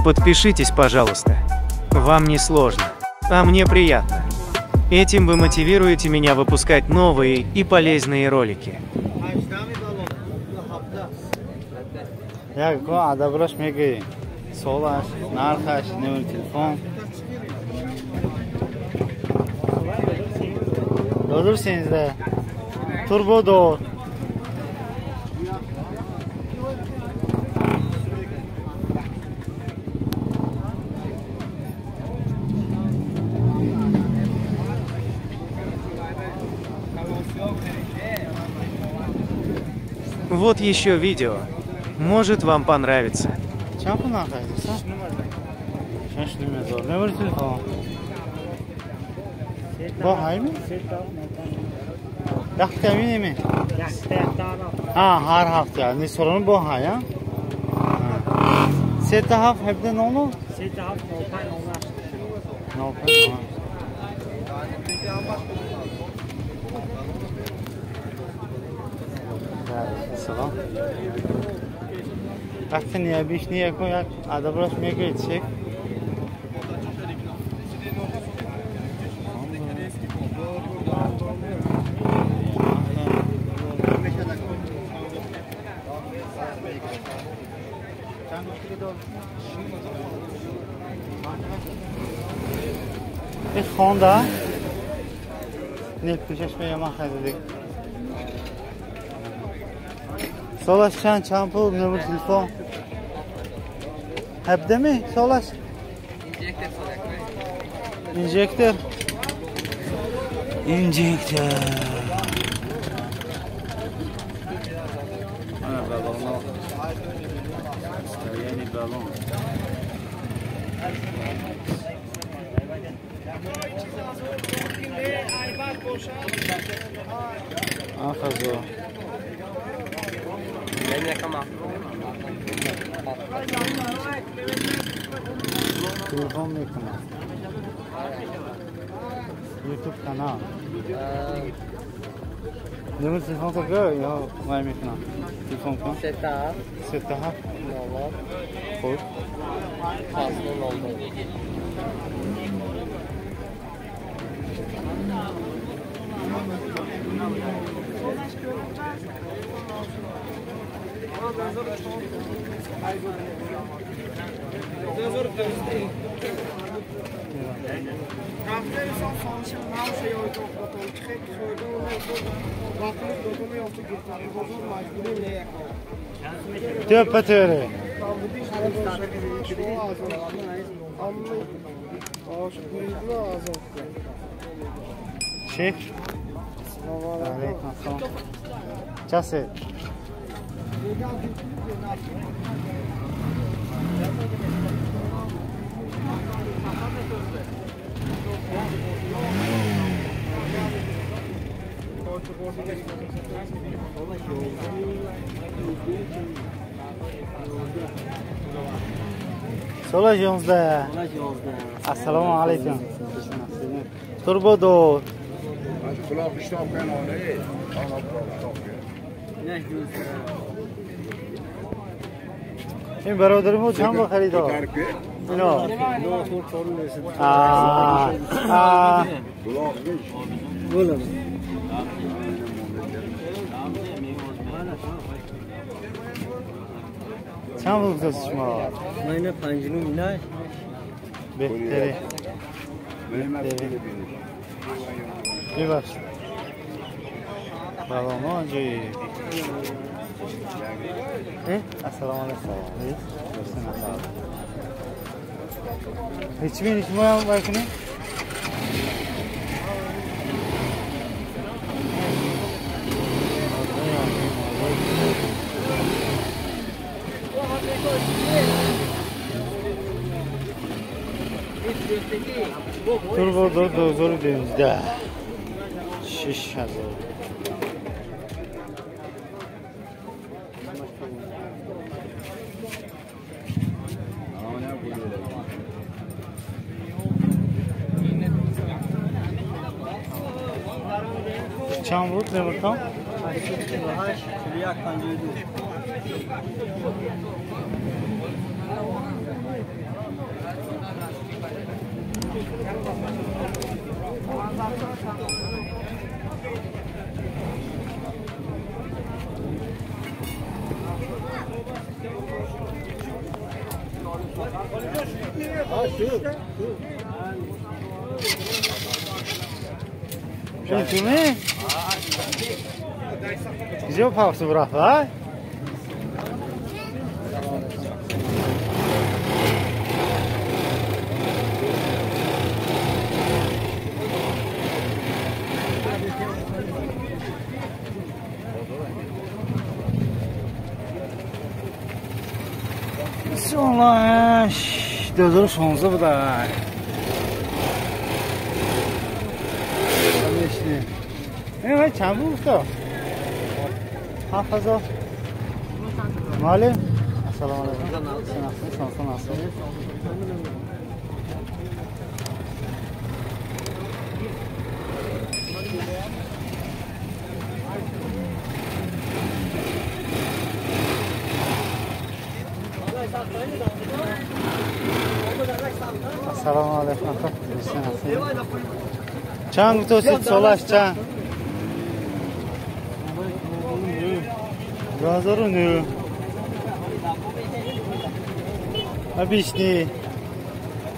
Подпишитесь, пожалуйста. Вам не сложно, а мне приятно. Этим вы мотивируете меня выпускать новые и полезные ролики. یک گاه ادبرش میگی سالش نرخش نمره تلفن دادر 13 توربو دور Вот еще видео. Может, вам понравится. چند پول نخریدی؟ 6 هزار نمره تلفن با همین؟ وقت کمی نمی؟ هر هفته یعنی سرانه با هایم؟ 3 تا 7 17 نولو؟ 3 تا 7 95 سلام وقتی نیابیش نیه کن یک ادبراش میگوید چک این خونده نیل پیشش میگه من خیلی سالش چند پول نمره تلفن هبده می سالش انجکتر انا بالون یعنی بالون آخذو تلفن میکنم یوتیوب کانال نمره تلفن تو گه یا مای میکنم تلفن کن 3 تا 7 خود Tüp patörü. Şef. Aleykümselam. Çası. Sola 11. Assalomu alaykum. Turbo do. این برادرمو چند با خریدار؟ اینا چند بود گذاشت شما؟ من اینه 5 نه بهتره ببخش سلام آنجایی السلام علیکم هیچ بینی شما هم باید کنی؟ توربو 2012 6000 Yine چند بود نمی‌کنم؟ 88 41 52 Şimdi güzel pavsı bırak ha? Sonra 2016 bu da. Evet, çabuk usta. Hafıza. Mali. Assalamu alaikum. Sen nasılsın? Assalamu alaikum. Sen nasılsın? Çang tosit solaş çang. Razorunu. Abişni.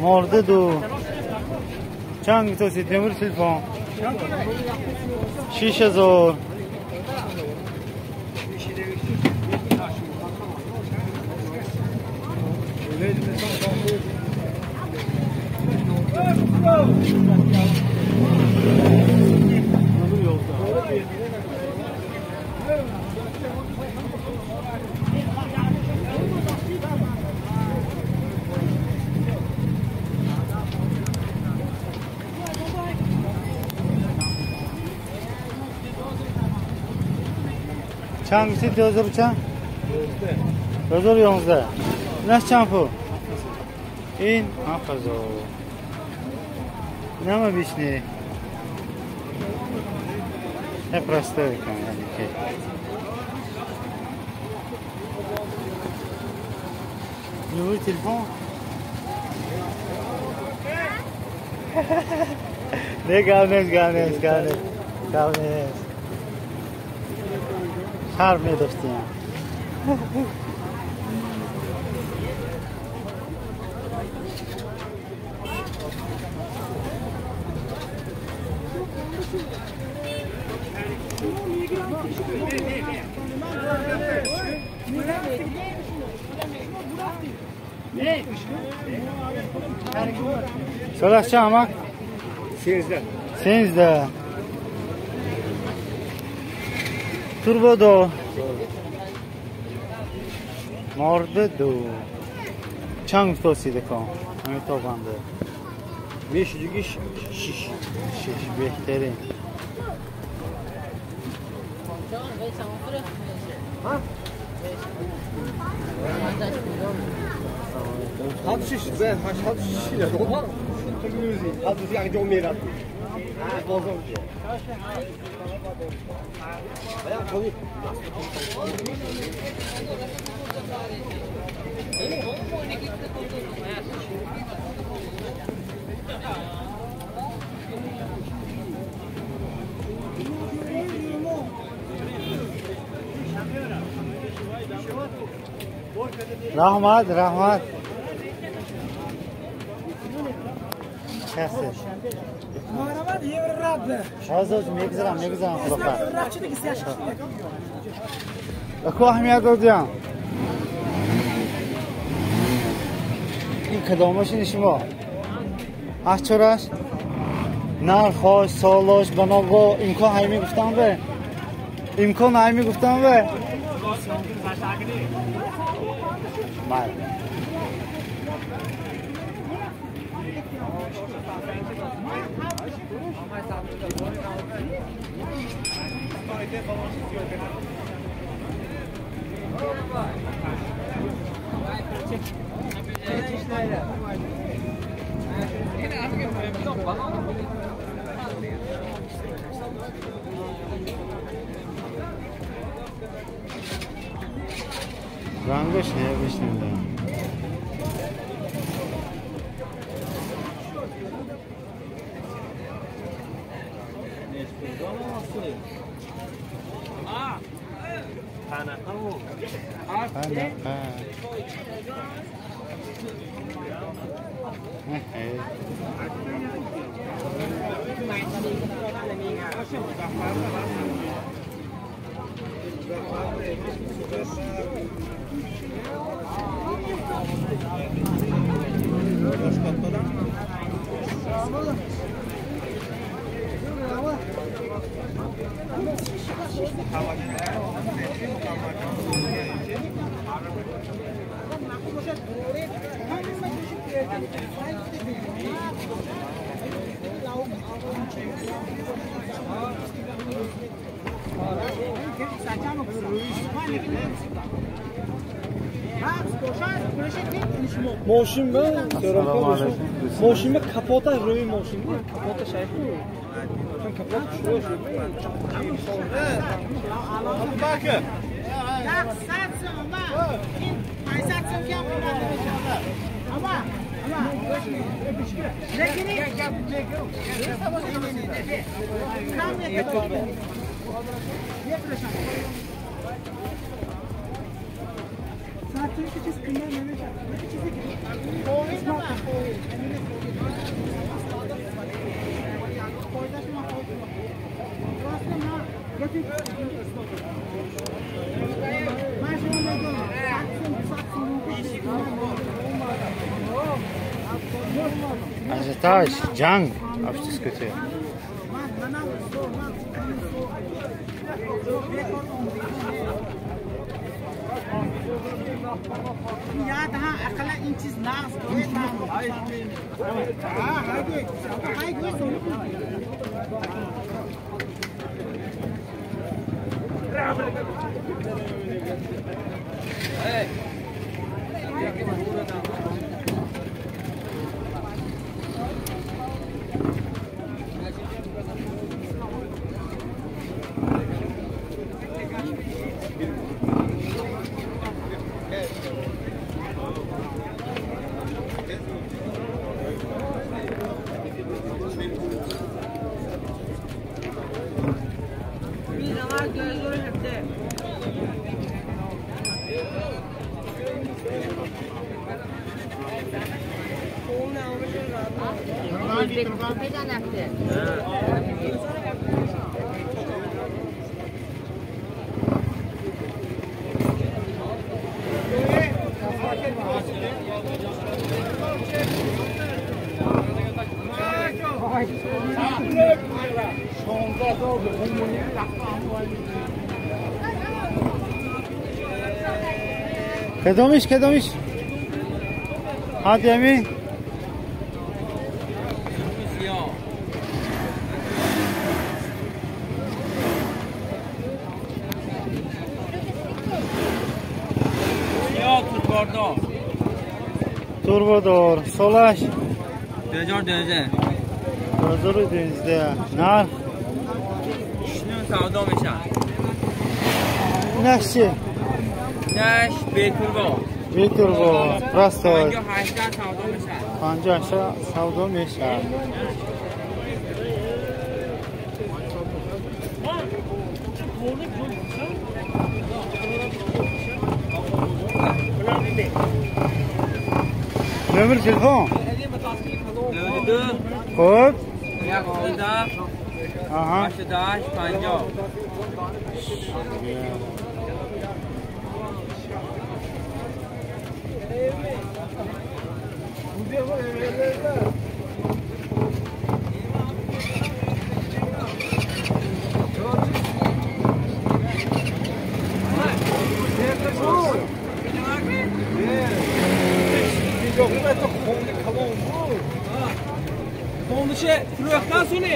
Mordu do. Çang tosit demir telefon. 6000. Çangisi 2000 çang? 2011. Nasıl çang bu? İn hafıza. Ne mi bişni? Hep rastı yani ki. Numarı telefon. Ne gavnes. Harf ne dostum ya? Solaşça ama? Senizde. Turbo do. Mordu do. Çang tosi de kon. Hani topandı. 500 şiş behterin. Hadi şiş be, hadi şiş ya. Doğru. Hadi yani çok merak. Bozuldu. Bayağı komik. Rahmat. Kası. Maravan yever rabbe. Hazır megzram kulaklar. Rakçılık istiyaç. Ako ahmiyet olacağım. این کدامش شما چراش نرخاش سالاش بناگو امکان هایی گفتم به امکان هایی گفتم به بله رنگش نیابش نمیدونم. ماشین به ماشین به کپوت روی ماشین کپوت شاید چون کپوت شروع شد باکه Ажиотаж, جنگ افسوس کته. یاد ها اقلا این چیز ناس کدومش حاتمی توربودار سولش 2012 نرخ سودا میشن نش چی؟ نش بی توربو پراستو 58 50 سودا میشن سودا میشه نمر تلفن خب 18 50 Konuşe, fırıktan sonra.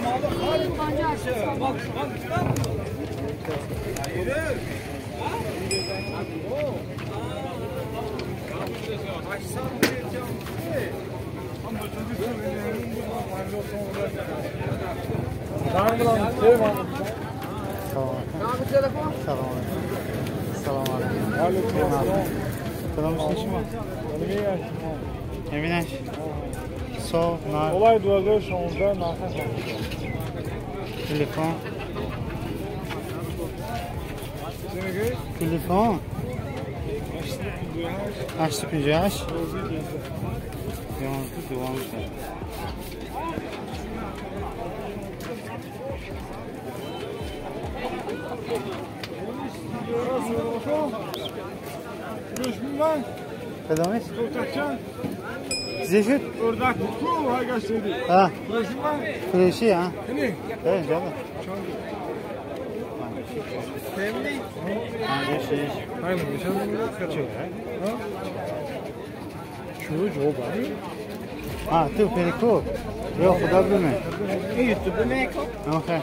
Mağdur halim konuşe. Bak, Tamam. Assalomu alaykum. Salom ishmi? Eminash. Sog', nar. Olay duvarda şonda narxı. Telefon. Telefon. 858. Devam. Düşman. Kadamış? Kurtakcan. Zefir. Ordak bu ha gösterdi. Ha. Düşman. Freşi ha. Ne? Evet canım. Temli. Hangi şey? Hayır, geçen gün ha? Şu joba. Ha, tu periko. Yok, xudo bilme. YouTube ne? Okay.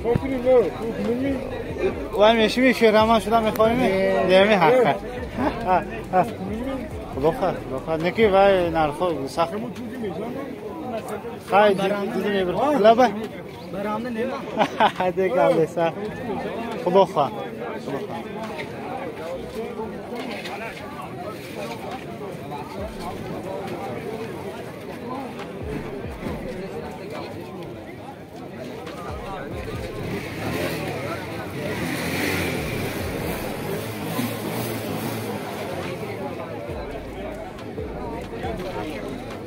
Kokri bu. Mimi. Var mı işimi şu Raman şuradan mekanı mı? Değil mi? Ha. Ha. Loka. Ne ki var narko sak. Hayır, dedim bir. Laba. Baramda ne var? Hadi kaldı sa. Loka.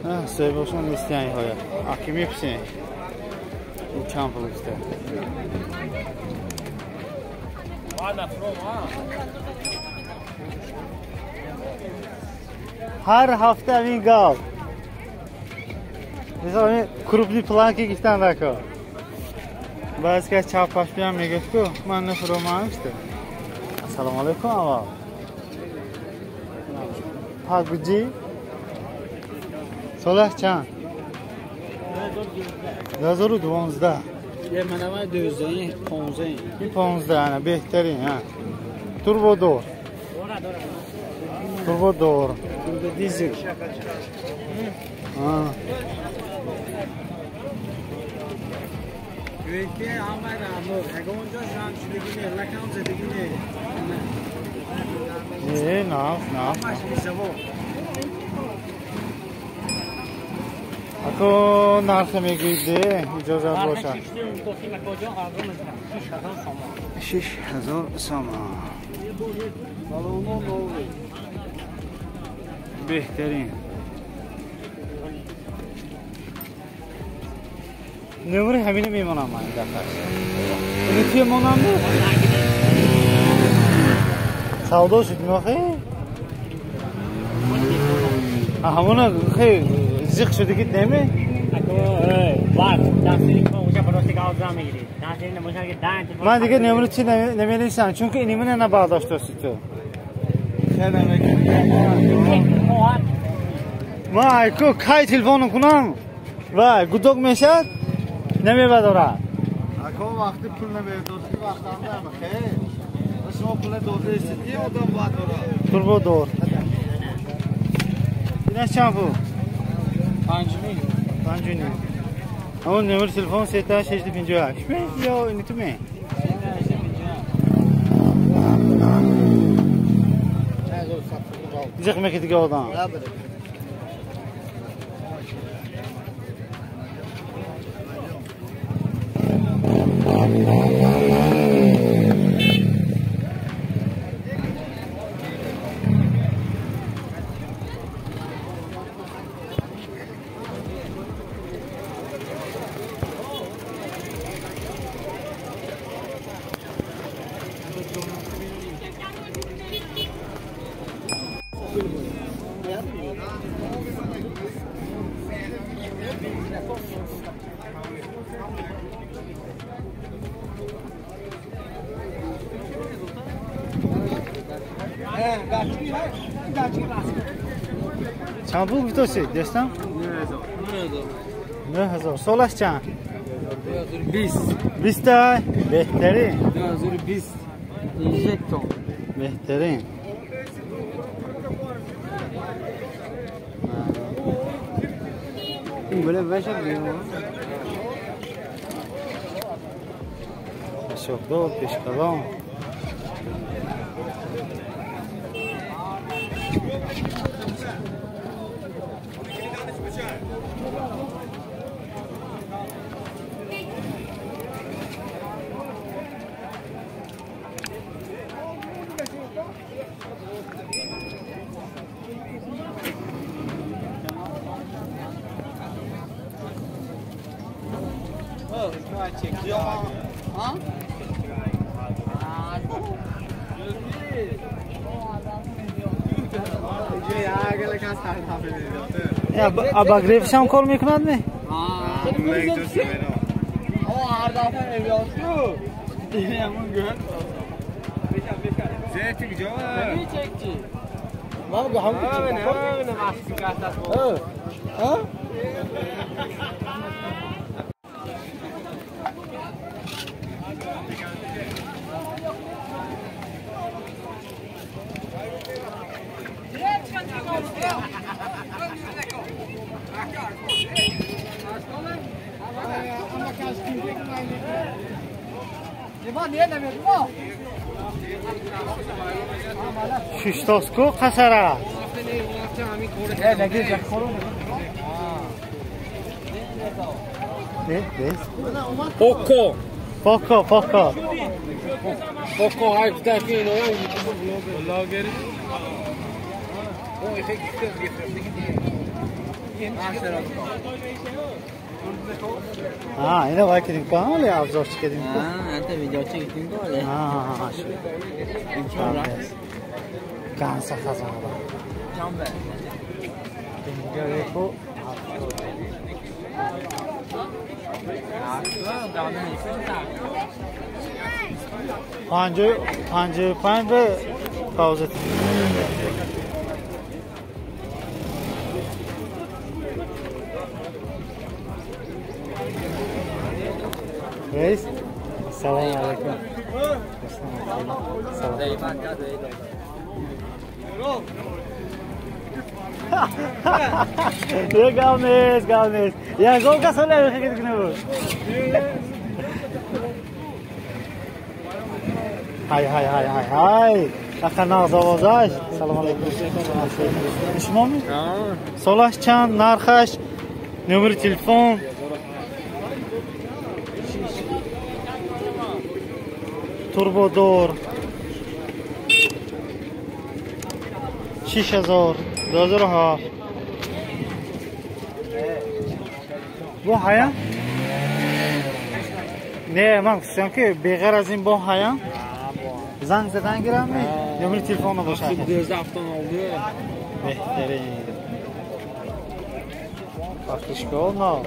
Ha, sevboşun isteyen hoya. Akim hepsi. Uçan pul işte. Her hafta bir gal. Mesela krupli plan ki gitten rako. Bazı kez çapaş bilen megetko. Ben ne program işte. Assalomu alaykum ava. Pagji. Solah çan. 2012. Ye mana 2015. این 15 نه بهترین ها توربو دور Turbo dizel. ها Güvenki ama ramur. Eğer onca şan çiligini, lakam zedigini. نه Maş bisevo. اکو نرخ میگیده اجازه باشه 6000 سامان بهترین نمره همینه میمونم من دفعه اینو توی مونم نه سودا شد نخی همونه خیلی زیق شده گید نمی؟ var. Derslerin konuşa prostik alacağım ilgili. Derslerin boşuna git. من دیگه نمونه چی نمی‌نویسم چون که اینیمون نه برداشت داشتی تو ما ایکو کای تلفن کنم و گودوگ میشد نمیبردارم اکو وقتی پول نمیدوسی وقت هم نرمه خیلی شما پول دوزه استیدی آدم باید دارم توربو دور اینه چند پول؟ 5 همون نمره تلفن 3858 می یا اینی تو می؟ زخمه که دیگه آدم چند پول گفتوسی دستم؟ 9000 سالش چند؟ 20 تا بهترین 2020. Injector. بهترین این böyle başa diyor. شوق دو پیش کلام Ya abagrevish ham kor میکنند Şiştosko kasara. Ne? Poco. Poco. Poco hype tafin o ya. Vlogger. O efekt Ha, yine var ki kanal ya abzor çıkadın. Ha, anta video çektin de öyle. Ha. İnşallah. Kansa kazandı. Can be. Dinle bu. Pancı ve kavzet. Reis. Selamünaleyküm. Galmes. Ya golka solar gittik ne bu? Hay. Akana zavozaj. Selamünaleyküm. İsmim mi? Solaşcan, narxash, numara telefon. Turbodor 6000 $1000. Bu haya? Ne man sanki beğer az in bu haya? Zang zaten girer mi? Numara telefonu boşa. Düz haftan oldu. Behterin. Bakışka olma.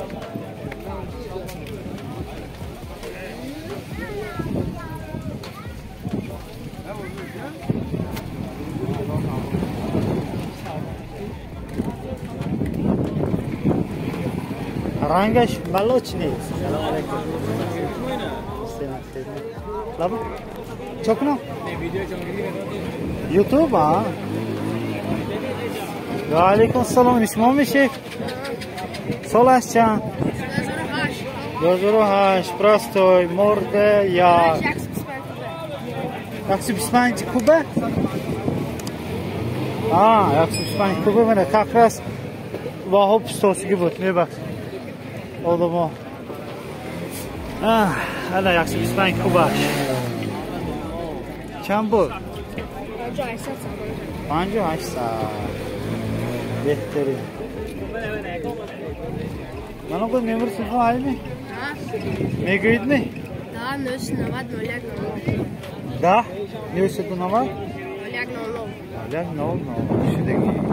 Rangash Malochny. Assalamualaikum. Lama? Chokno? YouTube ha? Waalaikum salam. İsmim mi Şeyh? Solaşcan. 208. Prostoy. Morde ya. Yaksi Bismanci Kuba? Ha, Yaksi Bismanci Kuba bana kakras Vahop stosu gibi ne bak. Oldu mu? Hala Yaksi Bismanci Kuba. Çam bu? Panjo Aysa. Behterin. Bana koy memur sınıfı hali mi? Ne gıydı mı? Da, nös navad nolyak nolak. Da? Ne üstü navad? Nolyak nolak. Nolyak nolak. Şuradaki.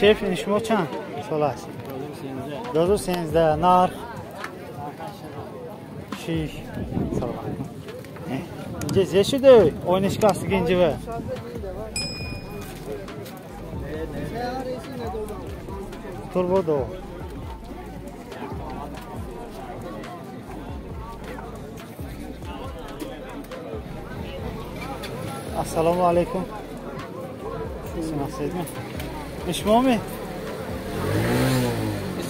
Şef nişmo çan? Solas. 213 nar. Şiş. Salam. Gez yaşıdı. Oynashkası genci ve. Turbodo. Assalamu alaikum. Nasılsın? İşmo mi?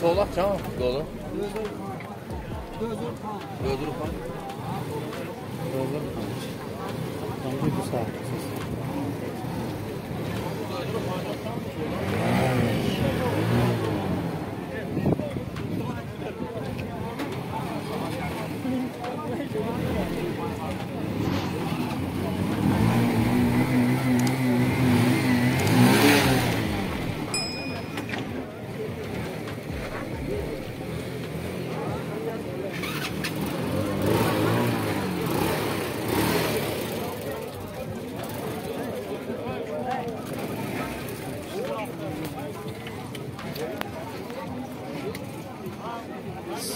Solak canım dolu. Dözdür.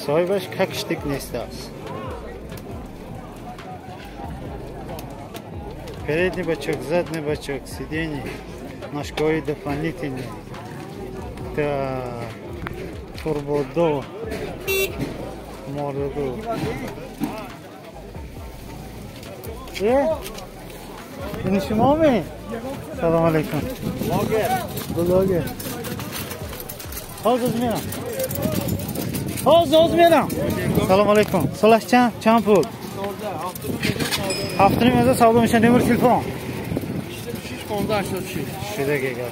Soybash, как штык остался. Передний бачок, задний бачок, сиденье, ножковый дополнительный. Так, турбодо, мордо. Beni şuma mı? Selam aleyküm. Blogger. Hozir mena. Hozir mena. Selam aleyküm. Solaşcan, champul. Haftanın özü savdo mishan demir telefon. 15 16 Şurada geldi.